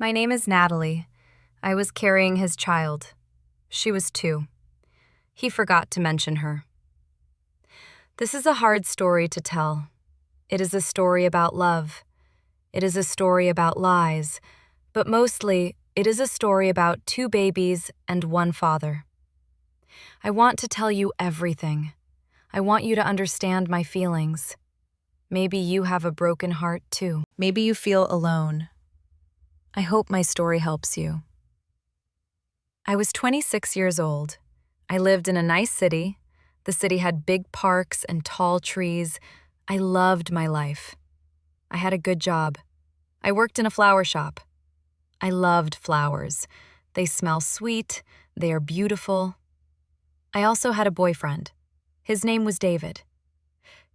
My name is Natalie. I was carrying his child. She was 2. He forgot to mention her. This is a hard story to tell. It is a story about love. It is a story about lies, but mostly it is a story about 2 babies and 1 father. I want to tell you everything. I want you to understand my feelings. Maybe you have a broken heart too. Maybe you feel alone. I hope my story helps you. I was 26 years old. I lived in a nice city. The city had big parks and tall trees. I loved my life. I had a good job. I worked in a flower shop. I loved flowers. They smell sweet. They are beautiful. I also had a boyfriend. His name was David.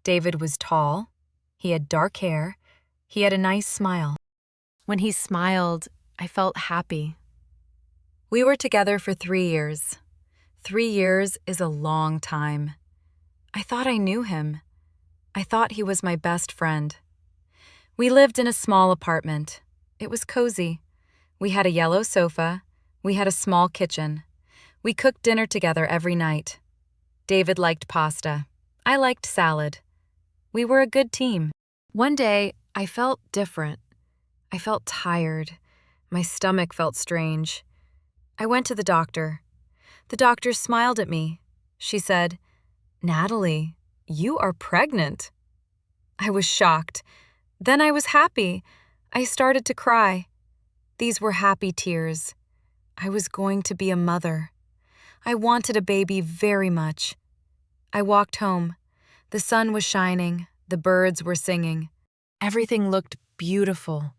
David was tall. He had dark hair. He had a nice smile. When he smiled, I felt happy. We were together for 3 years. 3 years is a long time. I thought I knew him. I thought he was my best friend. We lived in a small apartment. It was cozy. We had a yellow sofa. We had a small kitchen. We cooked dinner together every night. David liked pasta. I liked salad. We were a good team. One day, I felt different. I felt tired. My stomach felt strange. I went to the doctor. The doctor smiled at me. She said, "Natalie, you are pregnant." I was shocked. Then I was happy. I started to cry. These were happy tears. I was going to be a mother. I wanted a baby very much. I walked home. The sun was shining. The birds were singing. Everything looked beautiful.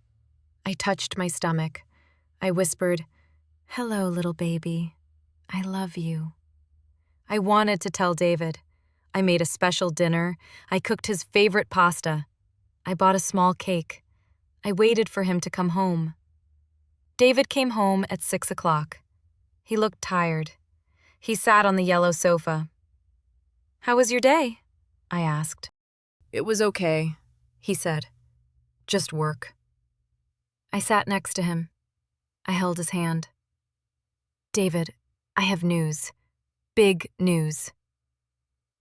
I touched my stomach. I whispered, "Hello, little baby. I love you." I wanted to tell David. I made a special dinner. I cooked his favorite pasta. I bought a small cake. I waited for him to come home. David came home at 6 o'clock. He looked tired. He sat on the yellow sofa. "How was your day?" I asked. "It was okay," he said. "Just work." I sat next to him. I held his hand. "David, I have news. Big news."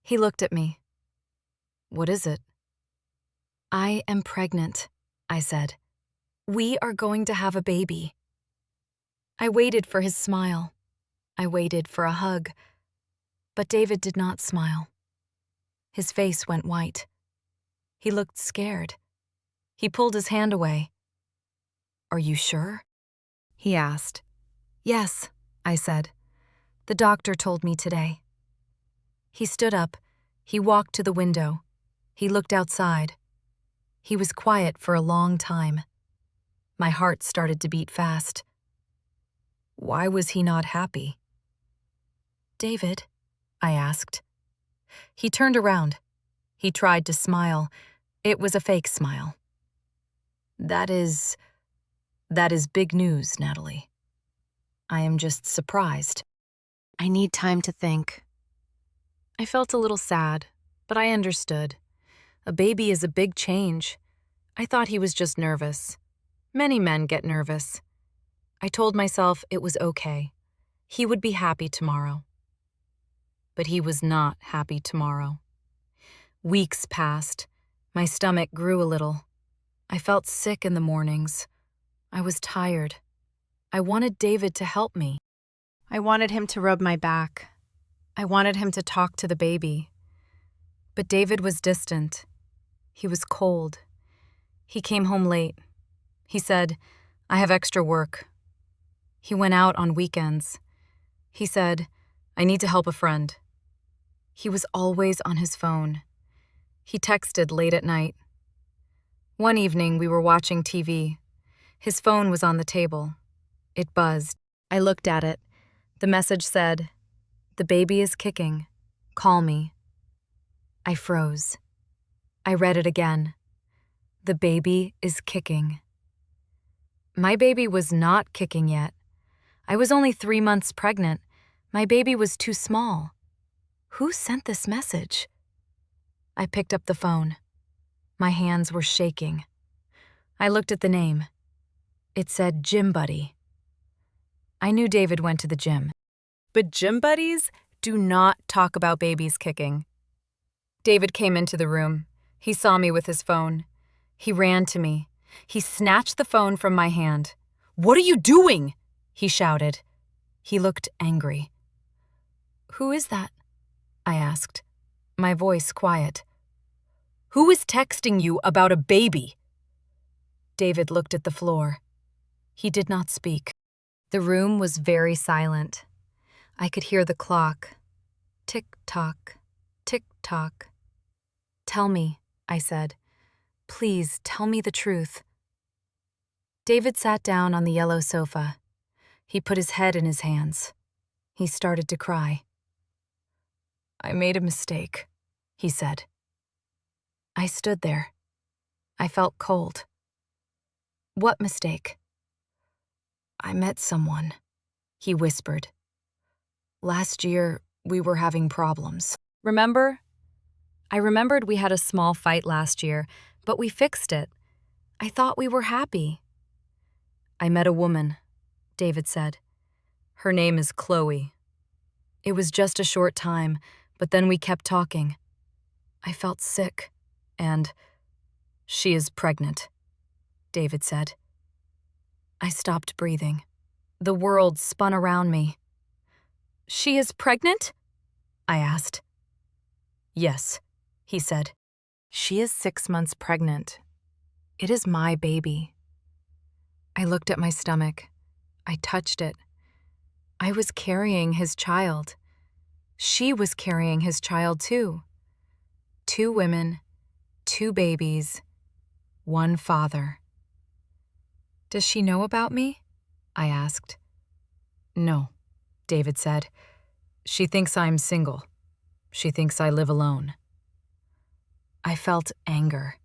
He looked at me. "What is it?" "I am pregnant," I said. "We are going to have a baby." I waited for his smile. I waited for a hug. But David did not smile. His face went white. He looked scared. He pulled his hand away. "Are you sure?" he asked. "Yes," I said. "The doctor told me today." He stood up. He walked to the window. He looked outside. He was quiet for a long time. My heart started to beat fast. Why was he not happy? "David?" I asked. He turned around. He tried to smile. It was a fake smile. That is big news, Natalie. I am just surprised. I need time to think." I felt a little sad, but I understood. A baby is a big change. I thought he was just nervous. Many men get nervous. I told myself it was okay. He would be happy tomorrow. But he was not happy tomorrow. Weeks passed. My stomach grew a little. I felt sick in the mornings. I was tired. I wanted David to help me. I wanted him to rub my back. I wanted him to talk to the baby. But David was distant. He was cold. He came home late. He said, "I have extra work." He went out on weekends. He said, "I need to help a friend." He was always on his phone. He texted late at night. One evening, we were watching TV. His phone was on the table. It buzzed. I looked at it. The message said, "The baby is kicking. Call me." I froze. I read it again. "The baby is kicking." My baby was not kicking yet. I was only 3 months pregnant. My baby was too small. Who sent this message? I picked up the phone. My hands were shaking. I looked at the name. It said Gym Buddy. I knew David went to the gym. But gym buddies do not talk about babies kicking. David came into the room. He saw me with his phone. He ran to me. He snatched the phone from my hand. "What are you doing?" he shouted. He looked angry. "Who is that?" I asked, my voice quiet. "Who is texting you about a baby?" David looked at the floor. He did not speak. The room was very silent. I could hear the clock. Tick-tock, tick-tock. "Tell me," I said. "Please tell me the truth." David sat down on the yellow sofa. He put his head in his hands. He started to cry. "I made a mistake," he said. I stood there. I felt cold. "What mistake?" "I met someone," he whispered. "Last year, we were having problems." "Remember?" I remembered we had a small fight last year, but we fixed it. I thought we were happy. "I met a woman," David said. "Her name is Chloe. It was just a short time, but then we kept talking. I felt sick, and she is pregnant," David said. I stopped breathing. The world spun around me. "She is pregnant?" I asked. "Yes," he said. "She is 6 months pregnant. It is my baby." I looked at my stomach. I touched it. I was carrying his child. She was carrying his child too. 2 women, 2 babies, 1 father. "Does she know about me?" I asked. "No," David said. "She thinks I'm single. She thinks I live alone." I felt anger.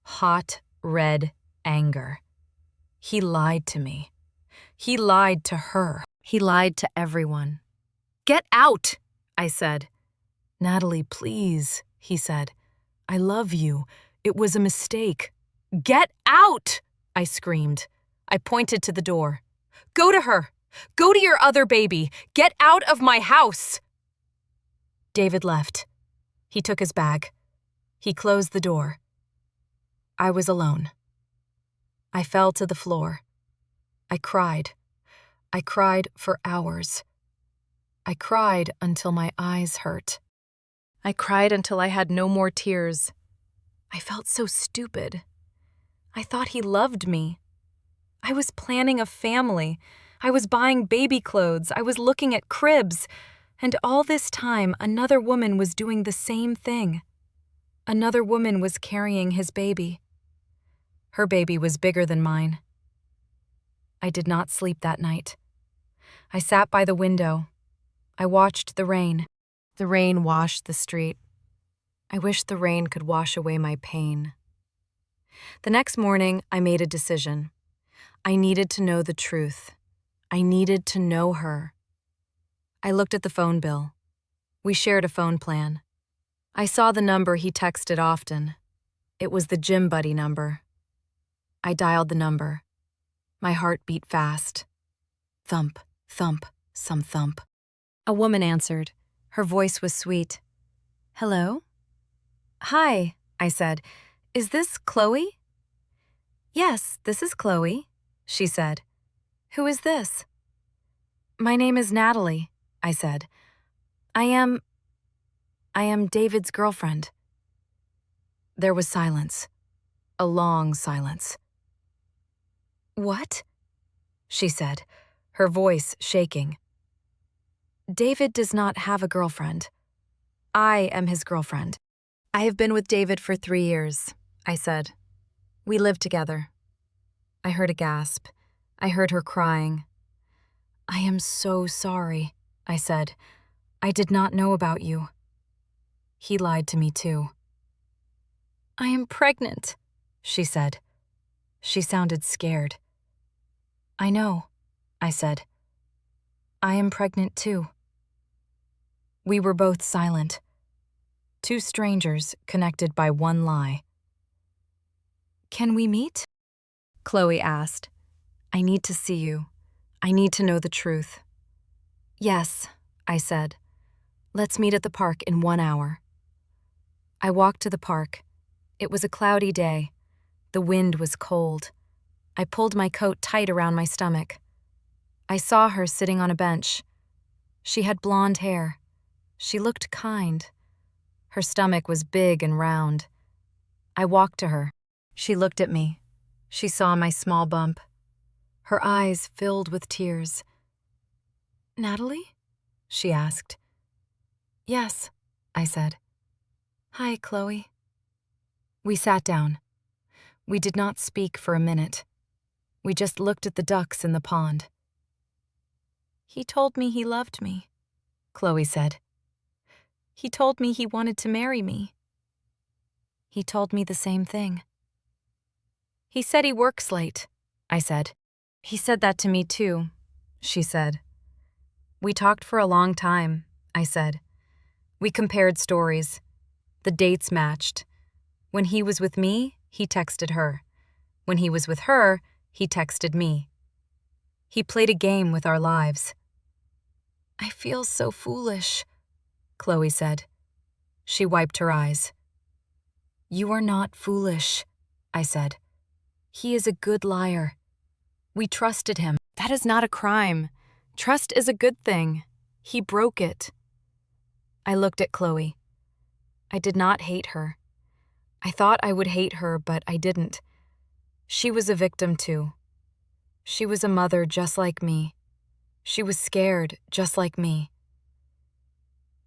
Hot, red anger. He lied to me. He lied to her. He lied to everyone. "Get out!" I said. "Natalie, please," he said. "I love you. It was a mistake." "Get out!" I screamed. I pointed to the door. "Go to her! Go to your other baby! Get out of my house!" David left. He took his bag. He closed the door. I was alone. I fell to the floor. I cried. I cried for hours. I cried until my eyes hurt. I cried until I had no more tears. I felt so stupid. I thought he loved me. I was planning a family. I was buying baby clothes. I was looking at cribs. And all this time, another woman was doing the same thing. Another woman was carrying his baby. Her baby was bigger than mine. I did not sleep that night. I sat by the window. I watched the rain. The rain washed the street. I wished the rain could wash away my pain. The next morning, I made a decision. I needed to know the truth. I needed to know her. I looked at the phone bill. We shared a phone plan. I saw the number he texted often. It was the Gym Buddy number. I dialed the number. My heart beat fast. Thump, thump, some thump. A woman answered. Her voice was sweet. "Hello?" "Hi," I said. "Is this Chloe?" "Yes, this is Chloe," she said. "Who is this?" "My name is Natalie," I said. I am David's girlfriend." There was silence. A long silence. "What?" she said, her voice shaking. "David does not have a girlfriend. I am his girlfriend." "I have been with David for 3 years," I said. "We live together." I heard a gasp. I heard her crying. "I am so sorry," I said. "I did not know about you." He lied to me too. "I am pregnant," she said. She sounded scared. "I know," I said. "I am pregnant too." We were both silent. 2 strangers connected by one lie. "Can we meet?" Chloe asked. I need to see you. I need to know the truth. Yes, I said. Let's meet at the park in 1 hour. I walked to the park. It was a cloudy day. The wind was cold. I pulled my coat tight around my stomach. I saw her sitting on a bench. She had blonde hair. She looked kind. Her stomach was big and round. I walked to her. She looked at me. She saw my small bump. Her eyes filled with tears. "Natalie?" she asked. "Yes," I said. "Hi, Chloe." We sat down. We did not speak for a minute. We just looked at the ducks in the pond. "He told me he loved me," Chloe said. "He told me he wanted to marry me." He told me the same thing. "He said he works late," I said. "He said that to me too," she said. "We talked for a long time," I said. We compared stories. The dates matched. When he was with me, he texted her. When he was with her, he texted me. He played a game with our lives. "I feel so foolish," Chloe said. She wiped her eyes. "You are not foolish," I said. "He is a good liar. We trusted him. That is not a crime. Trust is a good thing. He broke it." I looked at Chloe. I did not hate her. I thought I would hate her, but I didn't. She was a victim too. She was a mother just like me. She was scared just like me.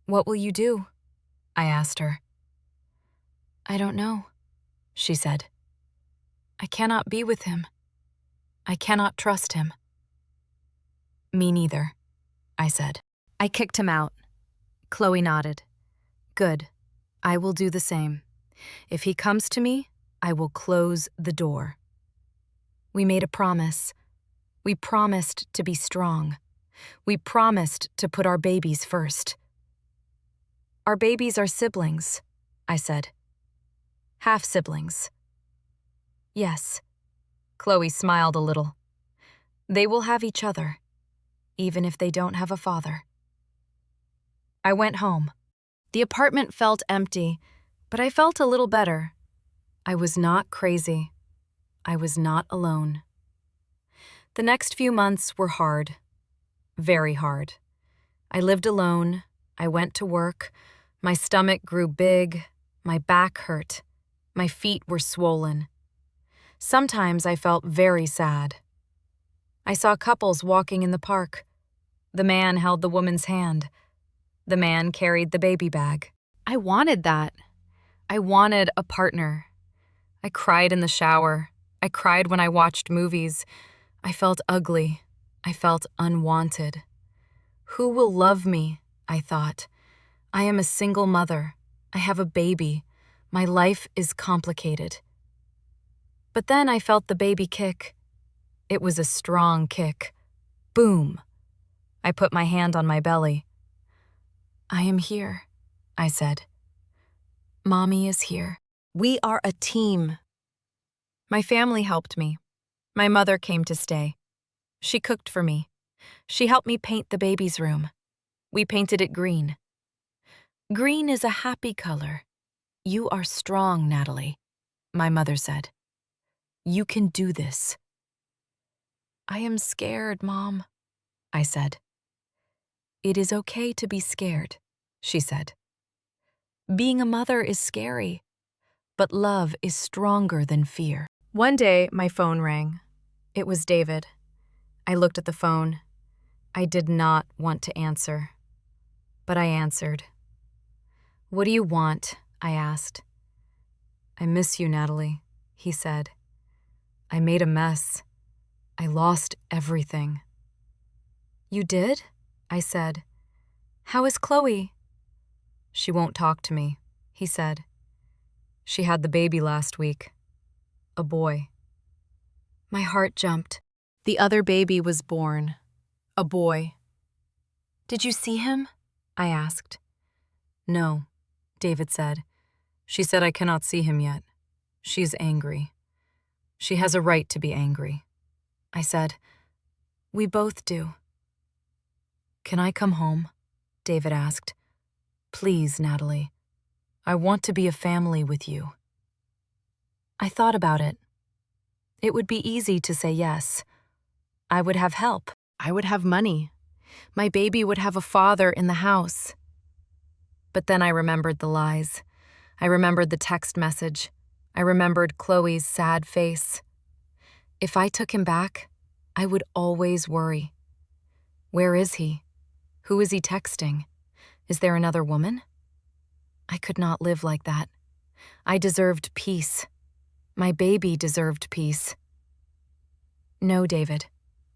"What will you do?" I asked her. "I don't know," she said. "I cannot be with him. I cannot trust him." "Me neither," I said. I kicked him out. Chloe nodded. "Good. I will do the same. If he comes to me, I will close the door." We made a promise. We promised to be strong. We promised to put our babies first. "Our babies are siblings," I said. "Half-siblings." "Yes." Chloe smiled a little. "They will have each other, even if they don't have a father." I went home. The apartment felt empty, but I felt a little better. I was not crazy. I was not alone. The next few months were hard. Very hard. I lived alone. I went to work. My stomach grew big. My back hurt. My feet were swollen. Sometimes I felt very sad. I saw couples walking in the park. The man held the woman's hand. The man carried the baby bag. I wanted that. I wanted a partner. I cried in the shower. I cried when I watched movies. I felt ugly. I felt unwanted. Who will love me? I thought. I am a single mother. I have a baby. My life is complicated. But then I felt the baby kick. It was a strong kick. Boom. I put my hand on my belly. "I am here," I said. "Mommy is here. We are a team." My family helped me. My mother came to stay. She cooked for me. She helped me paint the baby's room. We painted it green. "Green is a happy color. You are strong, Natalie," my mother said. "You can do this." "I am scared, Mom," I said. "It is okay to be scared," she said. "Being a mother is scary, but love is stronger than fear." One day, my phone rang. It was David. I looked at the phone. I did not want to answer, but I answered. "What do you want?" I asked. "I miss you, Natalie," he said. "I made a mess. I lost everything." "You did?" I said. "How is Chloe?" "She won't talk to me," he said. "She had the baby last week. A boy." My heart jumped. The other baby was born. A boy. "Did you see him?" I asked. "No," David said. "She said I cannot see him yet. She's angry. She has a right to be angry." I said. We both do. Can I come home? David asked. Please, Natalie. I want to be a family with you. I thought about it. It would be easy to say yes. I would have help. I would have money. My baby would have a father in the house. But then I remembered the lies. I remembered the text message. I remembered Chloe's sad face. If I took him back, I would always worry. Where is he? Who is he texting? Is there another woman? I could not live like that. I deserved peace. My baby deserved peace. No, David,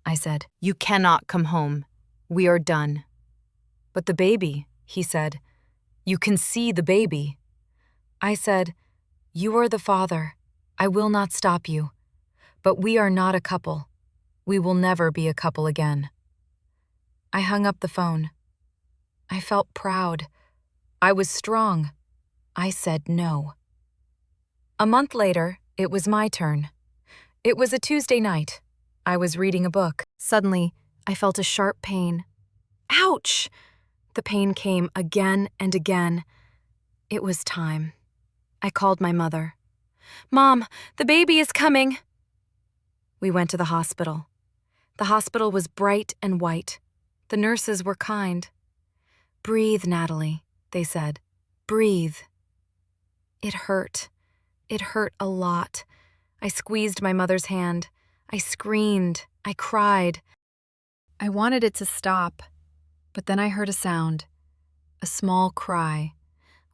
I said. You cannot come home. We are done. But the baby, he said. You can see the baby. I said, you are the father. I will not stop you. But we are not a couple. We will never be a couple again. I hung up the phone. I felt proud. I was strong. I said no. A month later, it was my turn. It was a Tuesday night. I was reading a book. Suddenly, I felt a sharp pain. Ouch! The pain came again and again. It was time. I called my mother. Mom, the baby is coming. We went to the hospital. The hospital was bright and white. The nurses were kind. Breathe, Natalie, they said. Breathe. It hurt. It hurt a lot. I squeezed my mother's hand. I screamed. I cried. I wanted it to stop, but then I heard a sound. A small cry.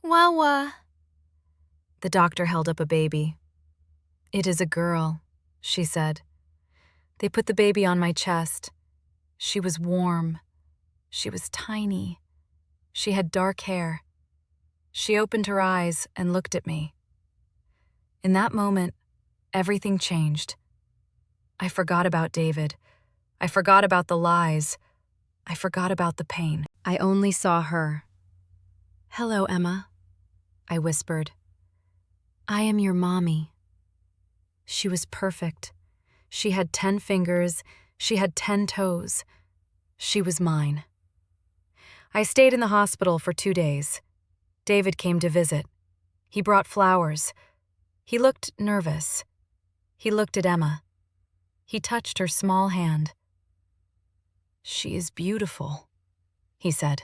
Wawa. The doctor held up a baby. It is a girl, she said. They put the baby on my chest. She was warm. She was tiny. She had dark hair. She opened her eyes and looked at me. In that moment, everything changed. I forgot about David. I forgot about the lies. I forgot about the pain. I only saw her. Hello, Emma, I whispered. I am your mommy. She was perfect. She had 10 fingers. She had 10 toes. She was mine. I stayed in the hospital for 2 days. David came to visit. He brought flowers. He looked nervous. He looked at Emma. He touched her small hand. She is beautiful, he said.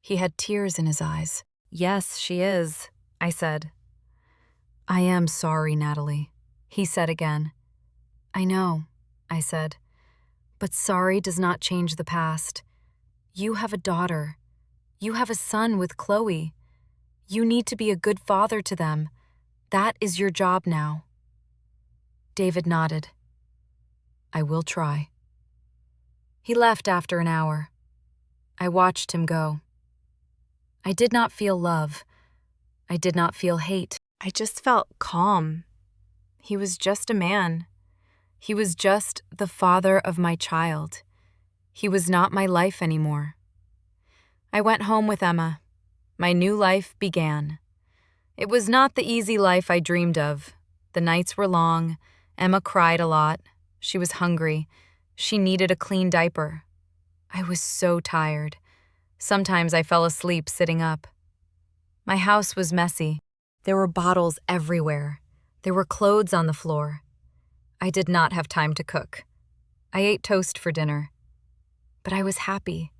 He had tears in his eyes. Yes, she is, I said. I am sorry, Natalie, he said again. I know, I said. But sorry does not change the past. You have a daughter. You have a son with Chloe. You need to be a good father to them. That is your job now. David nodded. I will try. He left after an hour. I watched him go. I did not feel love. I did not feel hate. I just felt calm. He was just a man. He was just the father of my child. He was not my life anymore. I went home with Emma. My new life began. It was not the easy life I dreamed of. The nights were long. Emma cried a lot. She was hungry. She needed a clean diaper. I was so tired. Sometimes I fell asleep sitting up. My house was messy. There were bottles everywhere. There were clothes on the floor. I did not have time to cook. I ate toast for dinner. But I was happy.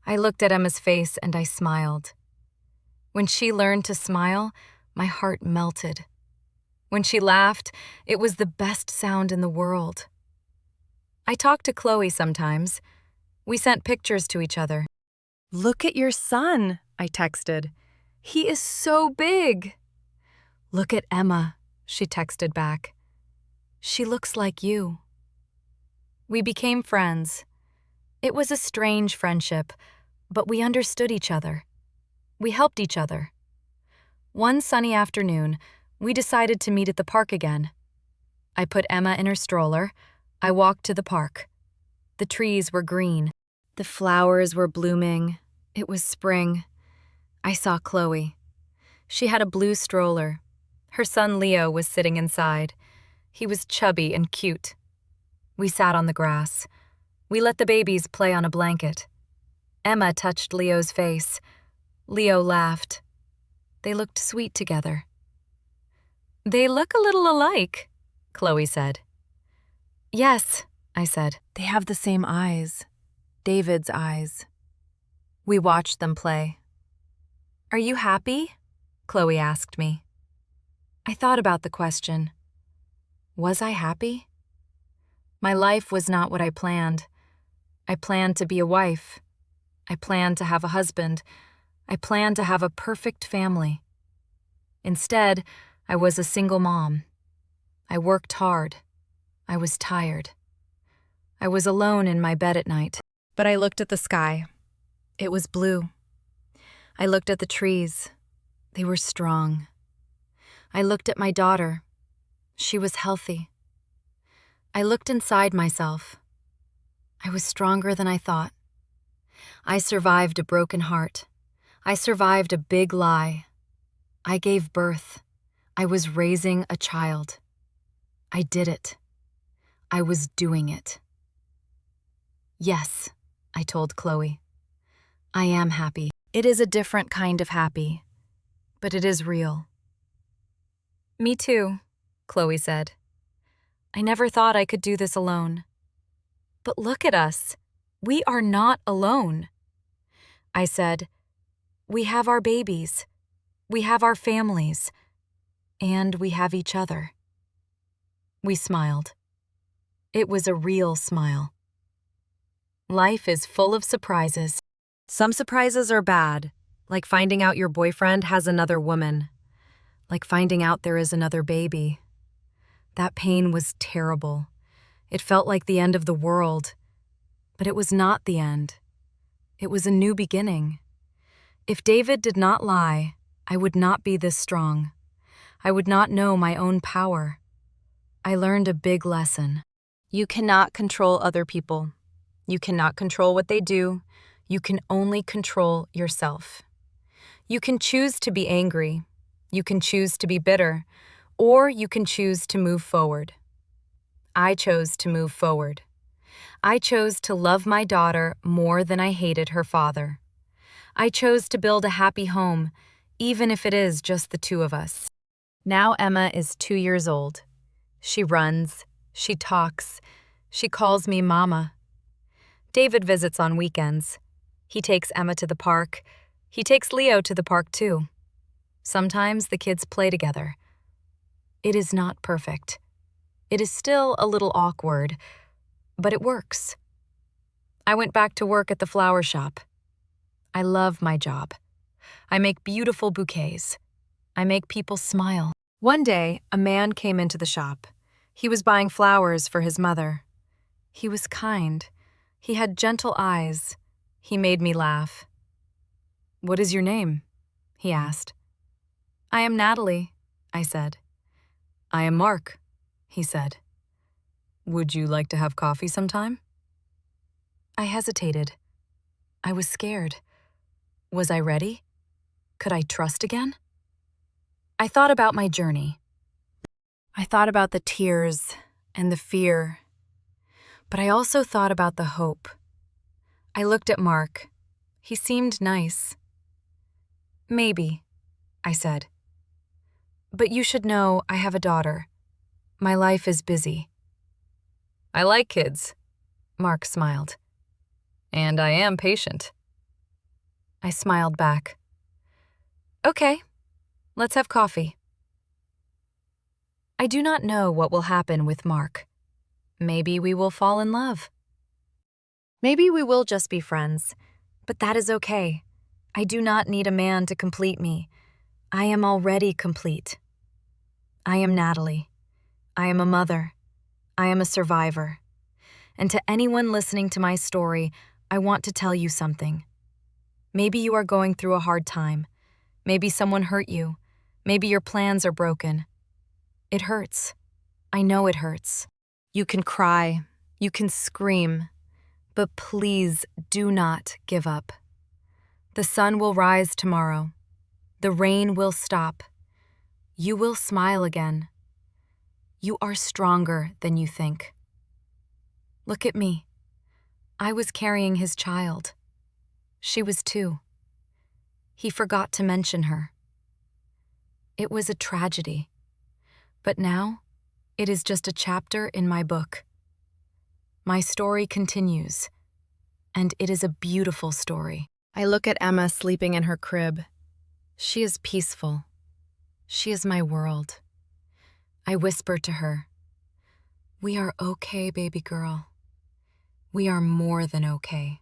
I looked at Emma's face and I smiled. When she learned to smile, my heart melted. When she laughed, it was the best sound in the world. I talked to Chloe sometimes. We sent pictures to each other. Look at your son, I texted. He is so big. Look at Emma, she texted back. She looks like you. We became friends. It was a strange friendship, but we understood each other. We helped each other. One sunny afternoon, we decided to meet at the park again. I put Emma in her stroller. I walked to the park. The trees were green. The flowers were blooming. It was spring. I saw Chloe. She had a blue stroller. Her son Leo was sitting inside. He was chubby and cute. We sat on the grass. We let the babies play on a blanket. Emma touched Leo's face. Leo laughed. They looked sweet together. "They look a little alike," Chloe said. "Yes," I said. "They have the same eyes. David's eyes." We watched them play. "Are you happy?" Chloe asked me. I thought about the question. Was I happy? My life was not what I planned. I planned to be a wife. I planned to have a husband. I planned to have a perfect family. Instead, I was a single mom. I worked hard. I was tired. I was alone in my bed at night. But I looked at the sky. It was blue. I looked at the trees. They were strong. I looked at my daughter. She was healthy. I looked inside myself. I was stronger than I thought. I survived a broken heart. I survived a big lie. I gave birth. I was raising a child. I did it. I was doing it. Yes, I told Chloe. I am happy. It is a different kind of happy, but it is real. Me too, Chloe said. I never thought I could do this alone. But look at us. We are not alone. I said, we have our babies. We have our families. And we have each other. We smiled. It was a real smile. Life is full of surprises. Some surprises are bad, like finding out your boyfriend has another woman, like finding out there is another baby. That pain was terrible. It felt like the end of the world, but it was not the end. It was a new beginning. If David did not lie, I would not be this strong. I would not know my own power. I learned a big lesson. You cannot control other people. You cannot control what they do. You can only control yourself. You can choose to be angry. You can choose to be bitter. Or you can choose to move forward. I chose to move forward. I chose to love my daughter more than I hated her father. I chose to build a happy home, even if it is just the two of us. Now Emma is 2 years old. She runs, she talks, she calls me Mama. David visits on weekends. He takes Emma to the park. He takes Leo to the park too. Sometimes the kids play together. It is not perfect. It is still a little awkward, but it works. I went back to work at the flower shop. I love my job. I make beautiful bouquets. I make people smile. One day, a man came into the shop. He was buying flowers for his mother. He was kind. He had gentle eyes. He made me laugh. "What is your name?" he asked. "I am Natalie," I said. "I am Mark," he said. "Would you like to have coffee sometime?" I hesitated. I was scared. Was I ready? Could I trust again? I thought about my journey. I thought about the tears and the fear, but I also thought about the hope. I looked at Mark. He seemed nice. "Maybe," I said. "But you should know I have a daughter. My life is busy." "I like kids," Mark smiled. "And I am patient." I smiled back. "Okay, let's have coffee." I do not know what will happen with Mark. Maybe we will fall in love. Maybe we will just be friends, but that is okay. I do not need a man to complete me. I am already complete. I am Natalie. I am a mother. I am a survivor. And to anyone listening to my story, I want to tell you something. Maybe you are going through a hard time. Maybe someone hurt you. Maybe your plans are broken. It hurts. I know it hurts. You can cry. You can scream. But please do not give up. The sun will rise tomorrow. The rain will stop. You will smile again. You are stronger than you think. Look at me. I was carrying his child. She was 2. He forgot to mention her. It was a tragedy. But now, it is just a chapter in my book. My story continues, and it is a beautiful story. I look at Emma sleeping in her crib. She is peaceful. She is my world. I whisper to her, "We are okay, baby girl. We are more than okay."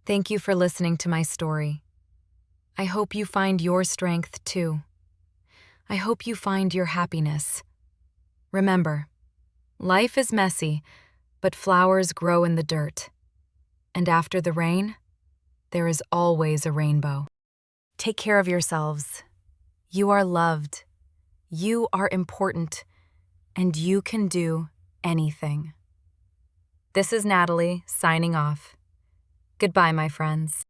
Thank you for listening to my story. I hope you find your strength too. I hope you find your happiness. Remember, life is messy, but flowers grow in the dirt. And after the rain, there is always a rainbow. Take care of yourselves. You are loved. You are important. And you can do anything. This is Natalie, signing off. Goodbye, my friends.